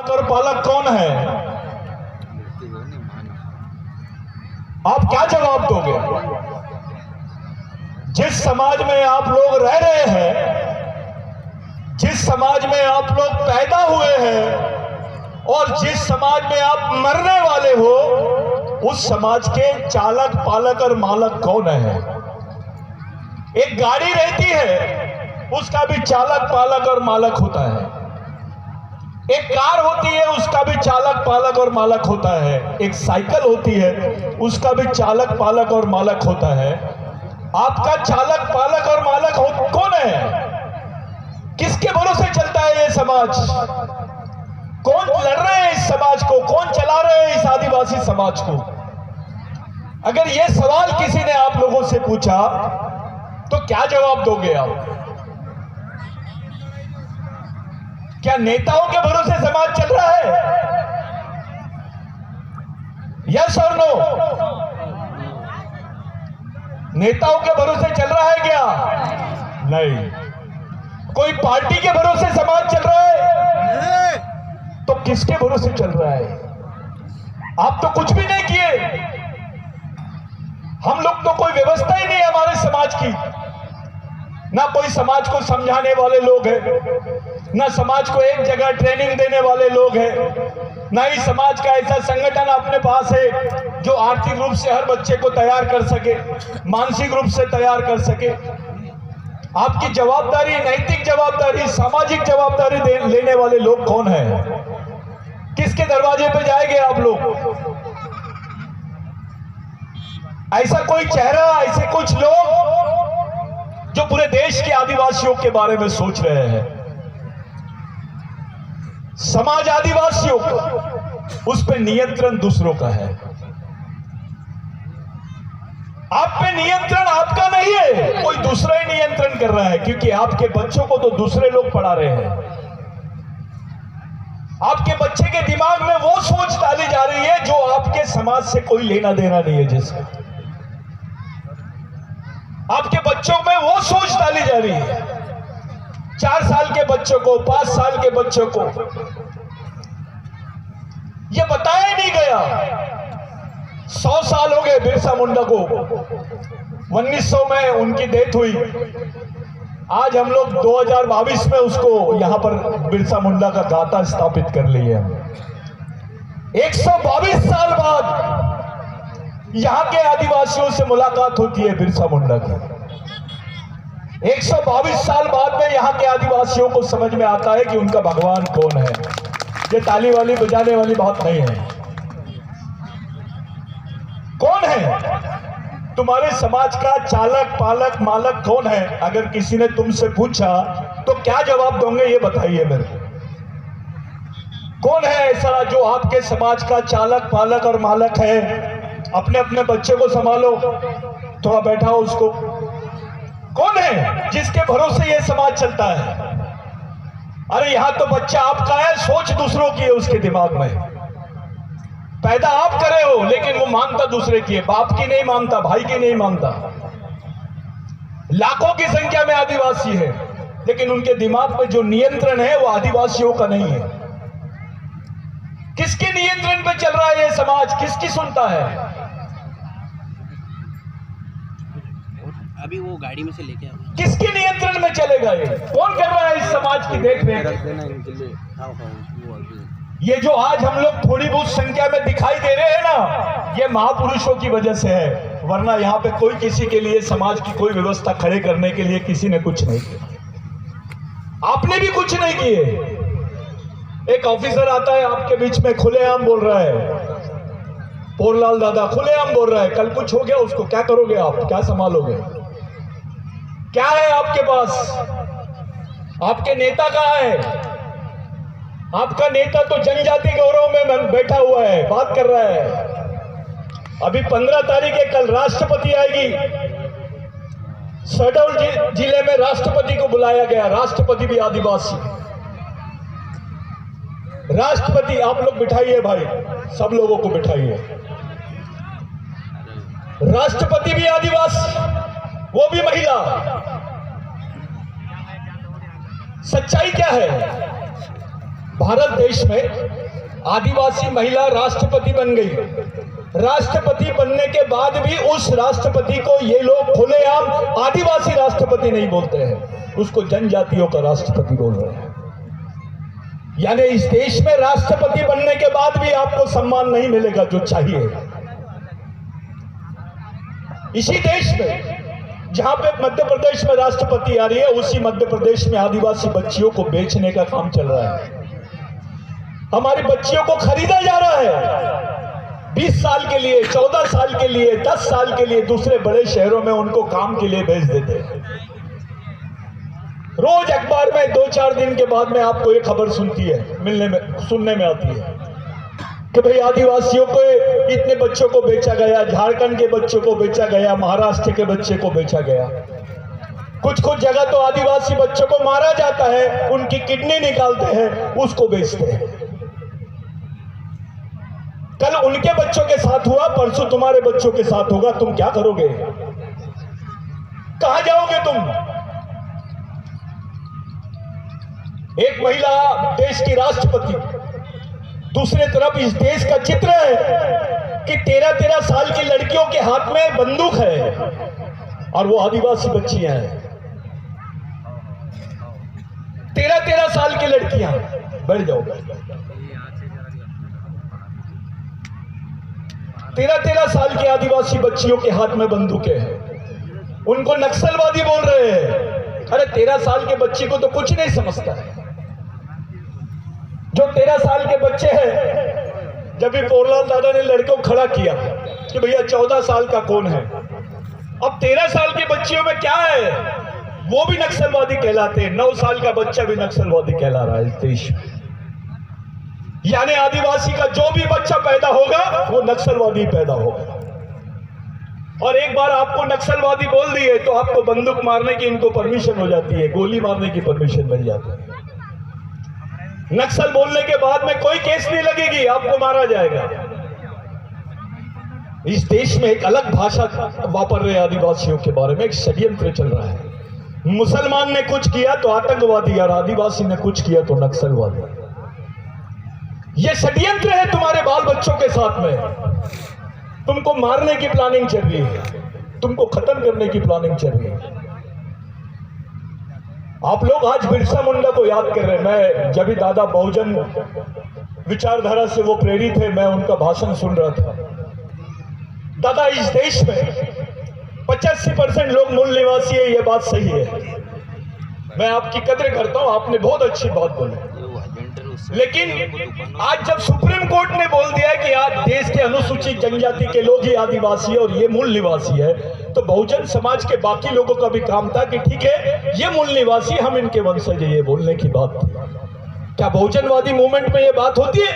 और पालक कौन है? आप क्या जवाब दोगे? जिस समाज में आप लोग रह रहे हैं, जिस समाज में आप लोग पैदा हुए हैं और जिस समाज में आप मरने वाले हो, उस समाज के चालक, पालक और मालक कौन है? एक गाड़ी रहती है, उसका भी चालक, पालक और मालक होता है। एक कार होती है, उसका भी चालक, पालक और मालक होता है। एक साइकिल होती है, उसका भी चालक, पालक और मालक होता है। आपका चालक, पालक और मालक कौन है? किसके भरोसे चलता है ये समाज? कौन लड़ रहे हैं इस समाज को? कौन चला रहे हैं इस आदिवासी समाज को? अगर ये सवाल किसी ने आप लोगों से पूछा तो क्या जवाब दोगे आप? क्या नेताओं के भरोसे समाज चल रहा है? यस और नो? नेताओं के भरोसे चल रहा है क्या? नहीं। कोई पार्टी के भरोसे समाज चल रहा है? तो किसके भरोसे चल रहा है? आप तो कुछ भी नहीं किए। हम लोग तो कोई व्यवस्था ही नहीं है हमारे समाज की। ना कोई समाज को समझाने वाले लोग हैं, ना समाज को एक जगह ट्रेनिंग देने वाले लोग हैं, ना ही समाज का ऐसा संगठन अपने पास है जो आर्थिक रूप से हर बच्चे को तैयार कर सके, मानसिक रूप से तैयार कर सके। आपकी जवाबदारी, नैतिक जवाबदारी, सामाजिक जवाबदारी लेने वाले लोग कौन हैं? किसके दरवाजे पे जाएंगे आप लोग? ऐसा कोई चेहरा, ऐसे कुछ लोग जो पूरे देश के आदिवासियों के बारे में सोच रहे हैं। समाज आदिवासियों का, उस पे नियंत्रण दूसरों का है। आप पे नियंत्रण आपका नहीं है, कोई दूसरा ही नियंत्रण कर रहा है, क्योंकि आपके बच्चों को तो दूसरे लोग पढ़ा रहे हैं। आपके बच्चे के दिमाग में वो सोच डाली जा रही है जो आपके समाज से कोई लेना देना नहीं है। जिसका आपके बच्चों में वो सोच डाली जा रही है। 4 साल के बच्चों को, 5 साल के बच्चों को ये बताया ही नहीं गया। 100 साल हो गए बिरसा मुंडा को, 1900 में उनकी डेथ हुई। आज हम लोग 2022 में उसको यहां पर बिरसा मुंडा का गाथा स्थापित कर लिए हैं। 122 साल बाद यहां के आदिवासियों से मुलाकात होती है बिरसा मुंडा की। 122 साल बाद में यहां के आदिवासियों को समझ में आता है कि उनका भगवान कौन है। ये ताली वाली बजाने वाली बात नहीं है। कौन है तुम्हारे समाज का चालक, पालक, मालक कौन है? अगर किसी ने तुमसे पूछा तो क्या जवाब दोगे, ये बताइए मेरे को। कौन है ऐसा जो आपके समाज का चालक, पालक और मालक है? अपने अपने बच्चे को संभालो, थोड़ा बैठाओ उसको। कौन है जिसके भरोसे ये समाज चलता है? अरे यहां तो बच्चा आपका है, सोच दूसरों की है उसके दिमाग में। पैदा आप करे हो, लेकिन वो मानता दूसरे की है, बाप की नहीं मानता, भाई की नहीं मानता। लाखों की संख्या में आदिवासी है, लेकिन उनके दिमाग में जो नियंत्रण है वो आदिवासियों का नहीं है। किसके नियंत्रण पे चल रहा है ये समाज? किसकी सुनता है? अभी वो गाड़ी में से लेके आए। किसके नियंत्रण में चलेगा ये? कौन कर रहा है इस समाज की देख रेख? ये जो आज हम लोग थोड़ी बहुत संख्या में दिखाई दे रहे हैं ना, ये महापुरुषों की वजह से है। वरना यहाँ पे कोई किसी के लिए समाज की कोई व्यवस्था खड़े करने के लिए किसी ने कुछ नहीं किया। आपने भी कुछ नहीं किए। एक ऑफिसर आता है आपके बीच में, खुलेआम बोल रहा है, पोरलाल दादा खुलेआम बोल रहा है, कल कुछ हो गया उसको क्या करोगे आप? क्या संभालोगे? क्या है आपके पास? आपके नेता कहाँ है? आपका नेता तो जनजाति गौरव में बैठा हुआ है, बात कर रहा है। अभी 15 तारीख है, कल राष्ट्रपति आएगी। शहडोल जिले में राष्ट्रपति को बुलाया गया, राष्ट्रपति भी आदिवासी। राष्ट्रपति आप लोग बिठाइए भाई, सब लोगों को बिठाइए। राष्ट्रपति भी आदिवासी, वो भी महिला। सच्चाई क्या है? भारत देश में आदिवासी महिला राष्ट्रपति बन गई। राष्ट्रपति बनने के बाद भी उस राष्ट्रपति को ये लोग खुलेआम आदिवासी राष्ट्रपति नहीं बोलते हैं, उसको जनजातियों का राष्ट्रपति बोल रहे हैं। यानी इस देश में राष्ट्रपति बनने के बाद भी आपको सम्मान नहीं मिलेगा जो चाहिए। इसी देश में जहां पे मध्य प्रदेश में राष्ट्रपति आ रही है, उसी मध्य प्रदेश में आदिवासी बच्चियों को बेचने का काम चल रहा है। हमारी बच्चियों को खरीदा जा रहा है 20 साल के लिए, 14 साल के लिए, 10 साल के लिए दूसरे बड़े शहरों में उनको काम के लिए भेज देते हैं। रोज अखबार में 2-4 दिन के बाद में आपको ये खबर सुनने में आती है कि भाई आदिवासियों को इतने बच्चों को बेचा गया, झारखंड के बच्चों को बेचा गया, महाराष्ट्र के बच्चे को बेचा गया। कुछ जगह तो आदिवासी बच्चों को मारा जाता है, उनकी किडनी निकालते हैं, उसको बेचते हैं। कल उनके बच्चों के साथ हुआ, परसों तुम्हारे बच्चों के साथ होगा। तुम क्या करोगे? कहां जाओगे तुम? एक महिला देश की राष्ट्रपति, दूसरे तरफ इस देश का चित्र है कि 13-13 साल की लड़कियों के हाथ में बंदूक है और वो आदिवासी बच्चियां हैं। 13-13 साल की लड़कियां, बैठ जाओ। 13-13 साल की आदिवासी बच्चियों के हाथ में बंदूकें हैं, उनको नक्सलवादी बोल रहे हैं। अरे 13 साल के बच्चे को तो कुछ नहीं समझता है। जो 13 साल के बच्चे हैं, जब भी पोरलाल दादा ने लड़कों को खड़ा किया कि भैया 14 साल का कौन है, अब 13 साल की बच्चियों में क्या है, वो भी नक्सलवादी कहलाते हैं। 9 साल का बच्चा भी नक्सलवादी कहला रहा है इस देश में। यानी आदिवासी का जो भी बच्चा पैदा होगा वो नक्सलवादी पैदा होगा। और एक बार आपको नक्सलवादी बोल दिए तो आपको बंदूक मारने की इनको परमिशन हो जाती है, गोली मारने की परमिशन मिल जाती है। नक्सल बोलने के बाद में कोई केस नहीं लगेगी, आपको मारा जाएगा। इस देश में एक अलग भाषा वापर रहे आदिवासियों के बारे में, एक षड्यंत्र चल रहा है। मुसलमान ने कुछ किया तो आतंकवादी, और आदिवासी ने कुछ किया तो नक्सलवादी। ये षड्यंत्र है तुम्हारे बाल बच्चों के साथ में। तुमको मारने की प्लानिंग चल रही है, तुमको खत्म करने की प्लानिंग चल रही है। आप लोग आज बिरसा मुंडा को याद कर रहे हैं। मैं जब भी दादा बहुजन विचारधारा से वो प्रेरित है, मैं उनका भाषण सुन रहा था। दादा, इस देश में 85% लोग मूल निवासी है, ये बात सही है। मैं आपकी कदर करता हूं, आपने बहुत अच्छी बात बोली। लेकिन आज जब सुप्रीम कोर्ट ने बोल दिया कि आज देश के अनुसूचित जनजाति के लोग ही आदिवासी है और ये मूल निवासी है, तो बहुजन समाज के बाकी लोगों का भी काम था कि ठीक है, ये मूल निवासी, हम इनके वंशज है, ये बोलने की बात थी। क्या बहुजनवादी मूवमेंट में ये बात होती है?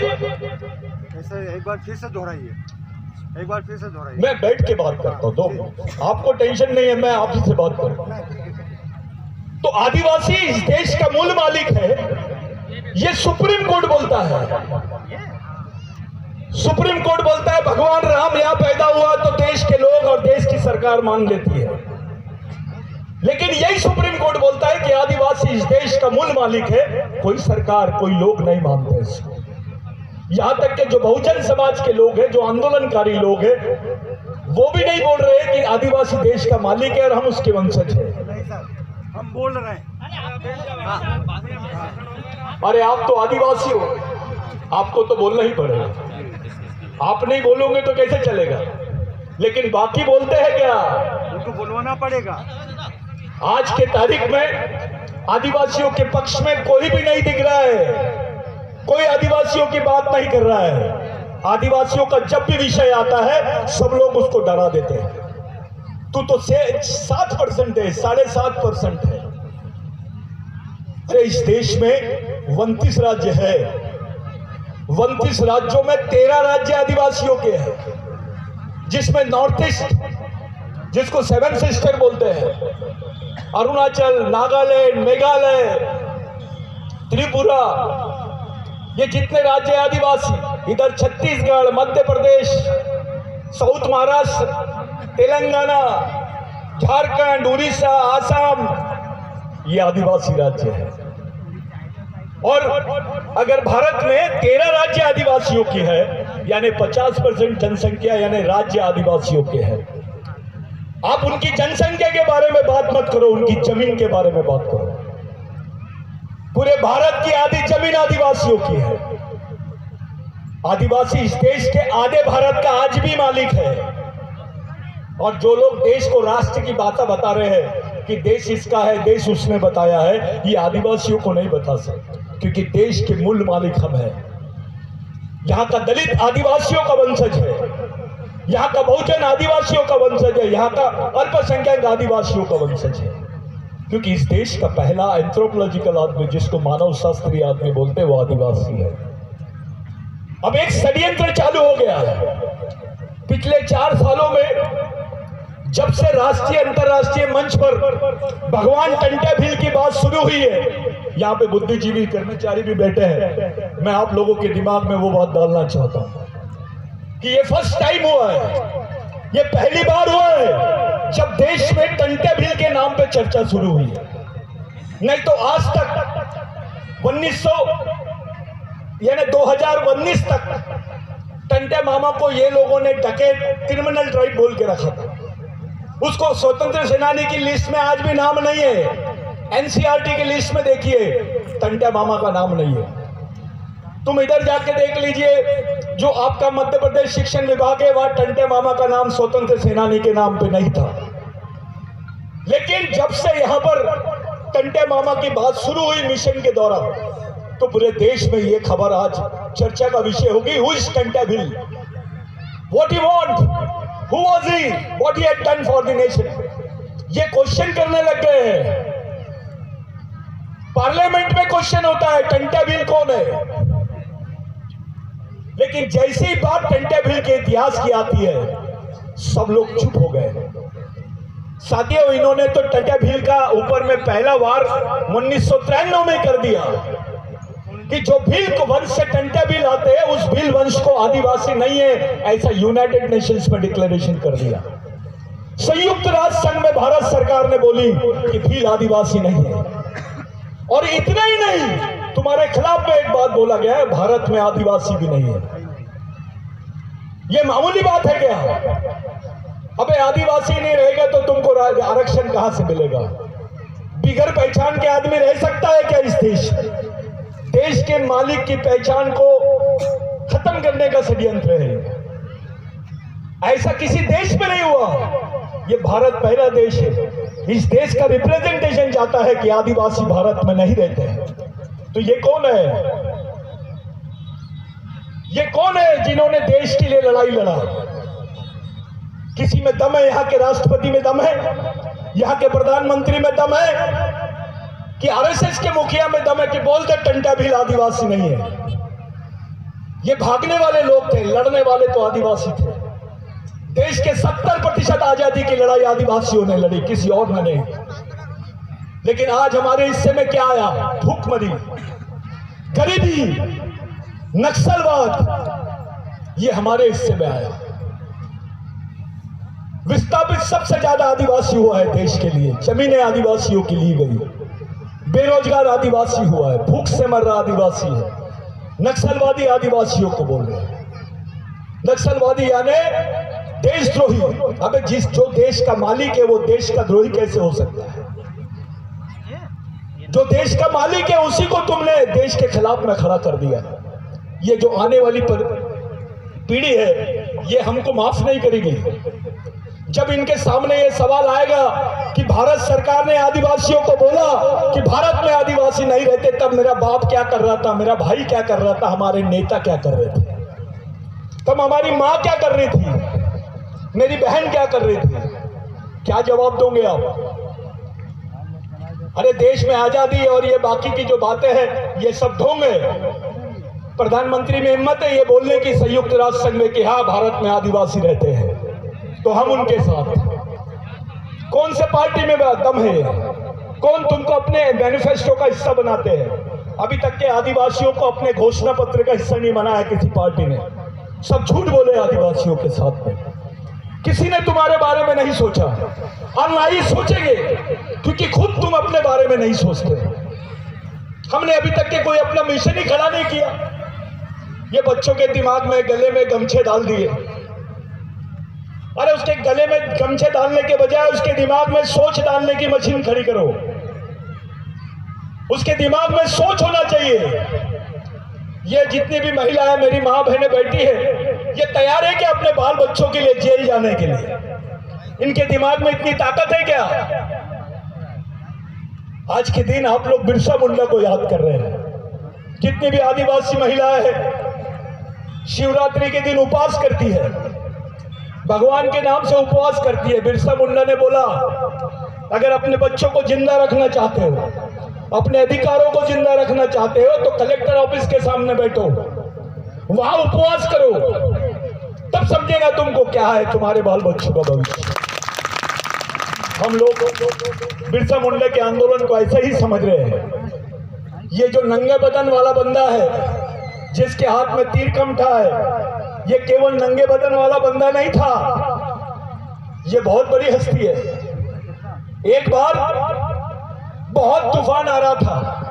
एक बार फिर से दोहराइए, एक बार फिर से दोहराइए। मैं बैठ के बात करता हूँ, दो आपको टेंशन नहीं है, मैं आपसे बात करूँ। तो आदिवासी इस देश का मूल मालिक है, ये सुप्रीम कोर्ट बोलता है। सुप्रीम कोर्ट बोलता है भगवान राम यहां पैदा हुआ तो देश के लोग और देश की सरकार मान लेती है। लेकिन यही सुप्रीम कोर्ट बोलता है कि आदिवासी इस देश का मूल मालिक है, कोई सरकार, कोई लोग नहीं मानते इसको। यहां तक कि जो बहुजन समाज के लोग हैं, जो आंदोलनकारी लोग हैं, वो भी नहीं बोल रहे कि आदिवासी देश का मालिक है और हम उसके वंशज हैं। हम बोल रहे हैं। अरे आप तो आदिवासी हो, आपको तो बोलना ही पड़ेगा। आप नहीं बोलोगे तो कैसे चलेगा? लेकिन बाकी बोलते हैं क्या? उनको बुलवाना पड़ेगा। आज के तारीख में आदिवासियों के पक्ष में कोई भी नहीं दिख रहा है, कोई आदिवासियों की बात नहीं कर रहा है। आदिवासियों का जब भी विषय आता है सब लोग उसको डरा देते हैं। तू तो 7% है, 7.5% है। अरे इस देश में 29 राज्य है, 29 राज्यों में 13 राज्य आदिवासियों के हैं, जिसमें नॉर्थ ईस्ट, जिसको 7 सिस्टर बोलते हैं, अरुणाचल, नागालैंड, मेघालय, त्रिपुरा, ये जितने राज्य आदिवासी, इधर छत्तीसगढ़, मध्य प्रदेश, साउथ महाराष्ट्र, तेलंगाना, झारखंड, उड़ीसा, आसाम, ये आदिवासी राज्य है। और अगर भारत में 13 राज्य आदिवासियों की है, यानी 50% जनसंख्या यानी राज्य आदिवासियों के है, आप उनकी जनसंख्या के बारे में बात मत करो, उनकी जमीन के बारे में बात करो। पूरे भारत की आधी जमीन आदिवासियों की है। आदिवासी इस देश के आधे भारत का आज भी मालिक है। और जो लोग देश को राष्ट्र की बातें बता रहे हैं कि देश इसका है, देश उसने बताया है, ये आदिवासियों को नहीं बता सकते, क्योंकि देश के मूल मालिक हम हैं। यहाँ का दलित आदिवासियों का वंशज है, यहाँ का बहुजन आदिवासियों का वंशज है, यहाँ का अल्पसंख्यक आदिवासियों का वंशज है। क्योंकि इस देश का पहला एंथ्रोपोलॉजिकल आदमी, जिसको मानव शास्त्रीय आदमी बोलते हैं, वो आदिवासी है। अब एक षड्यंत्र चालू हो गया है पिछले 4 सालों में, जब से राष्ट्रीय अंतर्राष्ट्रीय मंच पर भगवान टंट्या भील की बात शुरू हुई है। यहाँ पे बुद्धिजीवी कर्मचारी भी बैठे हैं, मैं आप लोगों के दिमाग में वो बात डालना चाहता हूं कि ये फर्स्ट टाइम हुआ है, ये पहली बार हुआ है जब देश में टंट्या भील के नाम पे चर्चा शुरू हुई है। नहीं तो आज तक 2019 तक टंट्या मामा को ये लोगों ने डकैत क्रिमिनल ट्राइब बोल के रखा था। उसको स्वतंत्र सेनानी की लिस्ट में आज भी नाम नहीं है। एनसीईआरटी की लिस्ट में देखिए टंट्या मामा का नाम नहीं है। तुम इधर जाके देख लीजिए, जो आपका मध्य प्रदेश शिक्षण विभाग है, वहां टंट्या मामा का नाम स्वतंत्र सेनानी के नाम पे नहीं था। लेकिन जब से यहां पर टंट्या मामा की बात शुरू हुई मिशन के दौरान, तो पूरे देश में ये खबर आज चर्चा का विषय होगी। Who is Tantya Bhil, what he want, who was he, what he had done for the nation, ये क्वेश्चन करने लग गए हैं। पार्लियामेंट में क्वेश्चन होता है टंट्या भील कौन है, लेकिन जैसी बात टंट्या भील के इतिहास की आती है, सब लोग चुप हो गए। साथियों, इन्होंने तो टंट्या भील का ऊपर में पहला वार 1993 में कर दिया कि जो भील को वंश से टंट्या भील आते हैं, उस भील वंश को आदिवासी नहीं है, ऐसा यूनाइटेड नेशंस में डिक्लेरेशन कर दिया। संयुक्त राष्ट्र संघ में भारत सरकार ने बोली कि भील आदिवासी नहीं है। और इतना ही नहीं, तुम्हारे खिलाफ में एक बात बोला गया है, भारत में आदिवासी भी नहीं है। ये मामूली बात है क्या? अबे आदिवासी नहीं रहेगा तो तुमको आरक्षण कहां से मिलेगा? बिगर पहचान के आदमी रह सकता है क्या इस देश? देश के मालिक की पहचान को खत्म करने का षड्यंत्र है। ऐसा किसी देश में नहीं हुआ। ये भारत पहला देश है। इस देश का रिप्रेजेंटेशन चाहता है कि आदिवासी भारत में नहीं रहते हैं। तो ये कौन है? ये कौन है जिन्होंने देश के लिए लड़ाई लड़ा? किसी में दम है? यहाँ के राष्ट्रपति में दम है? यहाँ के प्रधानमंत्री में दम है? कि आरएसएस के मुखिया में दम है कि बोलते टंट्या भील आदिवासी नहीं है? ये भागने वाले लोग थे, लड़ने वाले तो आदिवासी थे। देश के 70% आजादी की लड़ाई आदिवासियों ने लड़ी, किसी और ने नहीं। लेकिन आज हमारे हिस्से में क्या आया? भूखमरी, गरीबी, नक्सलवाद, ये हमारे हिस्से में आया। विस्थापित सबसे ज्यादा आदिवासी हुआ है देश के लिए, जमीनें आदिवासियों की ली गई, बेरोजगार आदिवासी हुआ है, भूख से मर रहा आदिवासी है, नक्सलवादी आदिवासियों को बोल रहे हैं। नक्सलवादी यानी देशद्रोही। अबे जो देश का मालिक है वो देश का द्रोही कैसे हो सकता है? जो देश का मालिक है उसी को तुमने देश के खिलाफ में खड़ा कर दिया। ये जो आने वाली पीढ़ी है ये हमको माफ नहीं करेगी। जब इनके सामने ये सवाल आएगा कि भारत सरकार ने आदिवासियों को बोला कि भारत में आदिवासी नहीं रहते, तब मेरा बाप क्या कर रहा था, मेरा भाई क्या कर रहा था, हमारे नेता क्या कर रहे थे, तब हमारी माँ क्या कर रही थी, मेरी बहन क्या कर रही थी, क्या जवाब दोगे आप? अरे देश में आजादी और ये बाकी की जो बातें हैं ये सब ढोंग है। प्रधानमंत्री में हिम्मत है ये बोलने की संयुक्त राष्ट्र संघ में कि हाँ भारत में आदिवासी रहते हैं, तो हम उनके साथ। कौन से पार्टी में दम है? कौन तुमको अपने मैनिफेस्टो का हिस्सा बनाते हैं? अभी तक के आदिवासियों को अपने घोषणा पत्र का हिस्सा नहीं बनाया किसी पार्टी ने। सब झूठ बोले आदिवासियों के साथ में। किसी ने तुम्हारे बारे में नहीं सोचा और ना ही सोचेंगे, क्योंकि खुद तुम अपने बारे में नहीं सोचते। हमने अभी तक के कोई अपना मिशन ही खड़ा नहीं किया। ये बच्चों के दिमाग में गले में गमछे डाल दिए। अरे उसके गले में गमछे डालने के बजाय उसके दिमाग में सोच डालने की मशीन खड़ी करो। उसके दिमाग में सोच होना चाहिए। ये जितनी भी महिलाएं मेरी मां बहनें बैठी है, ये तैयार है कि अपने बाल बच्चों के लिए जेल जाने के लिए? इनके दिमाग में इतनी ताकत है क्या? आज के दिन आप लोग बिरसा मुंडा को याद कर रहे हैं। जितनी भी आदिवासी महिलाएं हैं शिवरात्रि के दिन उपवास करती है, भगवान के नाम से उपवास करती है। बिरसा मुंडा ने बोला, अगर अपने बच्चों को जिंदा रखना चाहते हो, अपने अधिकारों को जिंदा रखना चाहते हो, तो कलेक्टर ऑफिस के सामने बैठो, वहां उपवास करो, तब समझेगा तुमको क्या है तुम्हारे बाल बच्चों का भविष्य। हम लोग बिरसा मुंडा के आंदोलन को ऐसा ही समझ रहे हैं। ये जो नंगे बदन वाला बंदा है, जिसके हाथ में तीर कमठा है, ये केवल नंगे बदन वाला बंदा नहीं था, ये बहुत बड़ी हस्ती है। एक बार बहुत तूफान आ रहा था,